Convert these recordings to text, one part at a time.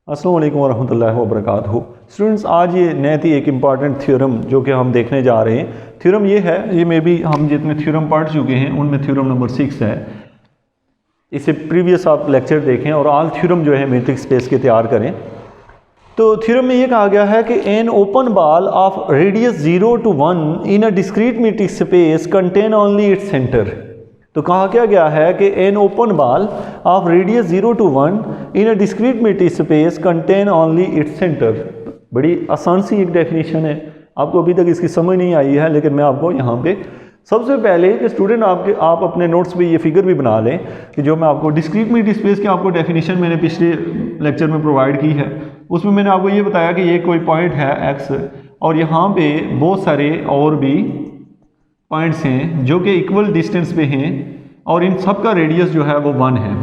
अस्सलाम वालेकुम वरहमतुल्लाहि वबरकातुहू। स्टूडेंट्स, आज ये नई थी एक इम्पॉर्टेंट थ्योरम जो कि हम देखने जा रहे हैं। थ्योरम ये है, ये में भी हम जितने थ्योरम पढ़ चुके हैं उनमें थ्योरम नंबर 6 है। इसे प्रीवियस आप लेक्चर देखें और ऑल थ्योरम जो है मैट्रिक्स स्पेस के तैयार करें। तो थ्योरम में ये कहा गया है कि an open ball of radius 0 to 1 in a discrete matrix space contain only its centre. तो कहा क्या गया है कि an open ball of radius 0 to 1 in a discrete matrix space contain only its centre. बड़ी आसान सी एक डेफिनेशन है, आपको अभी तक इसकी समझ नहीं आई है, लेकिन मैं आपको यहाँ पे सबसे पहले कि स्टूडेंट आप अपने नोट्स पे ये फिगर भी बना लें कि जो मैं आपको डिस्क्रीट मैट्रिक्स स्पेस की आपको डेफिनेशन मैंने पिछले लेक्चर में प्रोवाइड की है, उसमें मैंने आपको ये बताया कि ये कोई पॉइंट है एक्स और यहाँ पे बहुत सारे और भी पॉइंट्स हैं जो कि इक्वल डिस्टेंस पे हैं और इन सब का रेडियस जो है वो 1 है,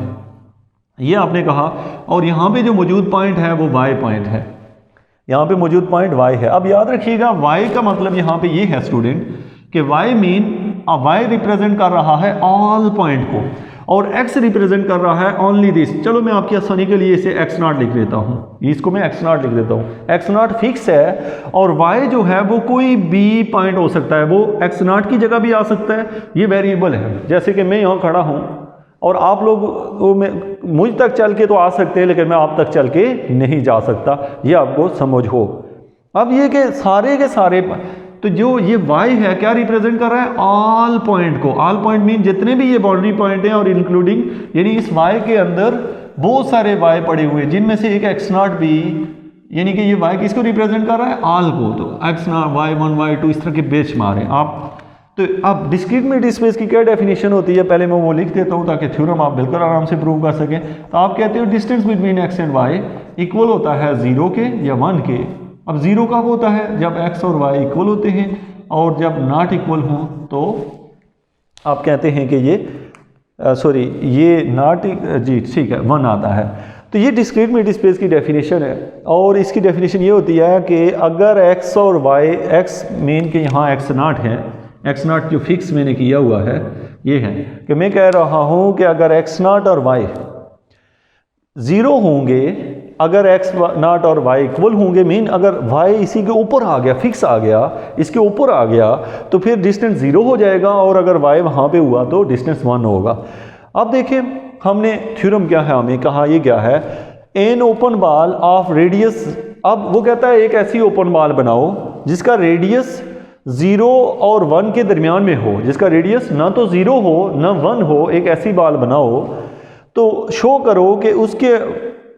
ये आपने कहा। और यहाँ पे जो मौजूद पॉइंट है वो y पॉइंट है, यहाँ पे मौजूद पॉइंट y है। अब याद रखिएगा y का मतलब यहाँ पे ये है स्टूडेंट कि y मीन y रिप्रेजेंट कर रहा है ऑल पॉइंट को और x रिप्रेजेंट कर रहा है ओनली दिस। चलो मैं आपकी आसानी के लिए इसे x0 लिख देता हूँ, इसको मैं x0 लिख देता हूँ। x0 फिक्स है और y जो है वो कोई भी पॉइंट हो सकता है, वो x0 की जगह भी आ सकता है, ये वेरिएबल है। जैसे कि मैं यहाँ खड़ा हूँ और आप लोग मुझ तक चल के तो आ सकते हैं, लेकिन मैं आप तक चल के नहीं जा सकता, ये आपको समझ हो। अब ये कि सारे के सारे तो जो ये y है क्या रिप्रेजेंट कर रहा है, ऑल पॉइंट को। ऑल पॉइंट मीन जितने भी ये बाउंड्री पॉइंट हैं और इंक्लूडिंग, यानी इस y के अंदर बहुत सारे y पड़े हुए हैं जिनमें से एक x0 भी, यानी कि ये y किसको रिप्रेजेंट कर रहा है, ऑल को। तो x0 y1 y2 इस तरह के बेच मारे आप। तो अब डिस्क्रीट मैट्रिक्स स्पेस की क्या डेफिनेशन होती है, पहले मैं वो लिख देता हूँ ताकि थ्योरम आप बिल्कुल आराम से प्रूव कर सकें। तो आप कहते हो distance between x and y equal होता है 0 के या 1 के। अब 0 कब होता है, जब x और y इक्वल होते हैं, और जब नॉट इक्वल हों तो आप कहते हैं कि ये ये नॉट, जी ठीक है, 1 आता है। तो ये डिस्क्रीट मैट्रिक्स स्पेस की डेफिनेशन है और इसकी डेफिनेशन ये होती है कि अगर x और y, x मीन के यहाँ x0 है, x0 जो फिक्स मैंने किया हुआ है ये है कि मैं कह रहा हूँ कि अगर x0 और y 0 होंगे, अगर x0 और y इक्वल होंगे, मीन अगर y इसी के ऊपर आ गया, फिक्स आ गया, इसके ऊपर आ गया, तो फिर डिस्टेंस 0 हो जाएगा और अगर y वहाँ पे हुआ तो डिस्टेंस 1 होगा। अब देखिए हमने थ्योरम क्या है, हमें कहा ये क्या है, an open ball of radius. अब वो कहता है एक ऐसी ओपन बॉल बनाओ जिसका रेडियस 0 और 1 के दरमियान में हो, जिसका रेडियस ना तो 0 हो ना 1 हो, एक ऐसी बॉल बनाओ। तो शो करो कि उसके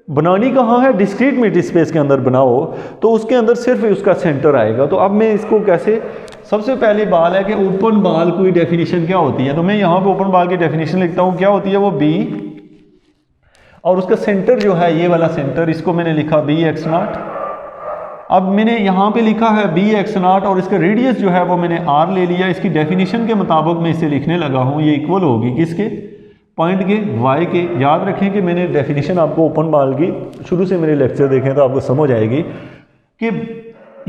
बनानी कहाँ है, डिस्क्रीट मैट्रिक्स स्पेस के अंदर बनाओ, तो उसके अंदर सिर्फ उसका सेंटर आएगा। तो अब मैं इसको कैसे, सबसे पहली बात है कि ओपन बॉल की डेफिनेशन क्या होती है। तो मैं यहाँ पे ओपन बॉल की डेफिनेशन लिखता हूँ, क्या होती है वो b, और उसका सेंटर जो है ये वाला सेंटर, इसको मैंने लिखा bx0। अब मैंने यहाँ पे लिखा है bx0 और इसका रेडियस जो है वो मैंने r ले लिया। इसकी डेफिनेशन के मुताबिक मैं इसे लिखने लगा हूँ, ये इक्वल होगी किसके, पॉइंट के, y के। याद रखें कि मैंने डेफिनेशन आपको ओपन बॉल की शुरू से मेरे लेक्चर देखें तो आपको समझ आएगी कि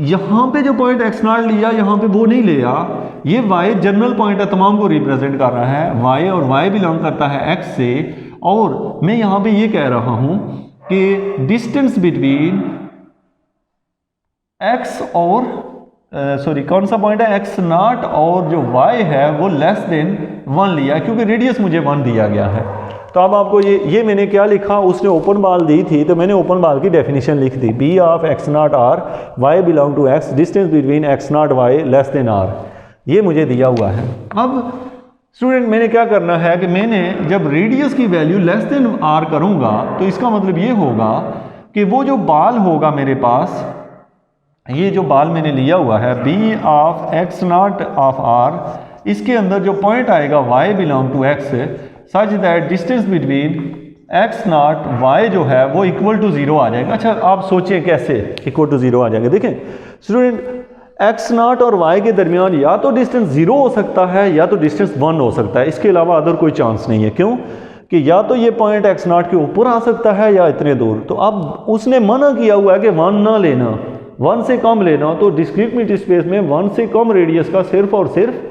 यहाँ पे जो पॉइंट x0 लिया, यहाँ पे वो नहीं लिया, ये y जनरल पॉइंट है, तमाम को रिप्रेजेंट कर रहा है y, और y बिलोंग करता है x से। और मैं यहाँ पे ये कह रहा हूँ कि डिस्टेंस बिटवीन x और कौन सा पॉइंट है, x0 और जो y है वो लेस देन 1 लिया, क्योंकि रेडियस मुझे 1 दिया गया है। तो अब आपको ये मैंने क्या लिखा, उसने ओपन बॉल दी थी तो मैंने ओपन बॉल की डेफिनेशन लिख दी, b of x0 r y belong to x, distance between x0 y less than r, ये मुझे दिया हुआ है। अब स्टूडेंट मैंने क्या करना है कि मैंने जब रेडियस की वैल्यू लेस देन r करूँगा तो इसका मतलब ये होगा कि वो जो बॉल होगा मेरे पास, ये जो बॉल मैंने लिया हुआ है b of x0 of r, इसके अंदर जो पॉइंट आएगा y belong to x such that distance between x0 y जो है वो इक्वल टू 0 आ जाएगा। अच्छा आप सोचें कैसे इक्वल टू 0 आ जाएगा। देखें स्टूडेंट, x0 और y के दरमियान या तो डिस्टेंस 0 हो सकता है या तो डिस्टेंस 1 हो सकता है, इसके अलावा अदर कोई चांस नहीं है। क्यों कि या तो ये पॉइंट x0 के ऊपर आ सकता है या इतने दूर। तो अब उसने मना किया हुआ है कि 1 ना लेना, 1 से कम लेना। तो डिस्क्रीट मैट्रिक्स स्पेस में 1 से कम रेडियस का सिर्फ और सिर्फ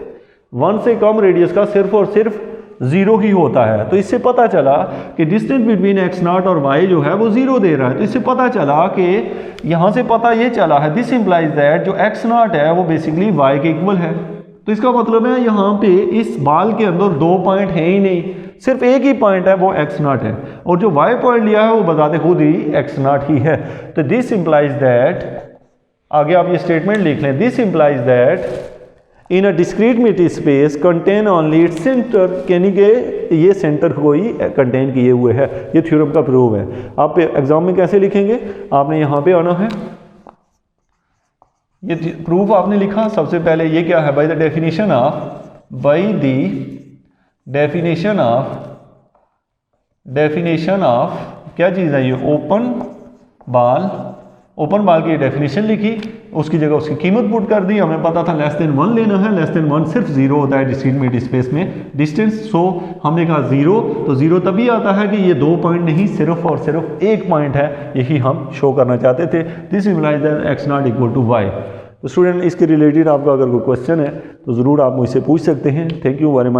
1 से कम रेडियस का सिर्फ और सिर्फ ज़ीरो ही होता है। तो इससे पता चला कि डिस्टेंस बिटवीन एक्स नॉट और वाई जो है वो ज़ीरो दे रहा है। तो इससे पता चला कि यहाँ से पता ये चला है, दिस इम्प्लाइज दैट जो एक्स नॉट है वो बेसिकली वाई के इक्वल है। तो इसका मतलब है यहाँ पे इस बाल के अंदर दो पॉइंट हैं ही नहीं, सिर्फ एक ही पॉइंट है, वो एक्स नॉट है, और जो वाई पॉइंट लिया है वो बताते खुद ही एक्स नॉट ही है। तो दिस इम्प्लाइज दैट, आगे आप ये स्टेटमेंट लिख लें, this implies that in a discrete metric space contain only its centre, यानी कि ये सेंटर को ही कंटेन किए हुए है। ये थ्योरम का प्रूव है। आप एग्जाम में कैसे लिखेंगे, आपने यहाँ पे आना है, ये प्रूफ आपने लिखा, सबसे पहले ये क्या है, by the definition of, by the definition of क्या चीज़ है ये, ओपन बाल की डेफिनेशन लिखी, उसकी जगह उसकी कीमत पुट कर दी। हमें पता था लेस देन 1 लेना है, लेस देन 1 सिर्फ जीरो होता है डिस्क्रीट मीट्रिक स्पेस में डिस्टेंस। सो हमने कहा जीरो, तो जीरो तभी आता है कि ये दो पॉइंट नहीं, सिर्फ और सिर्फ एक पॉइंट है, यही हम शो करना चाहते थे। This implies that X not equal to Y. तो स्टूडेंट इसके रिलेटेड आपका अगर कोई क्वेश्चन है तो ज़रूर आप मुझसे पूछ सकते हैं। Thank you very much.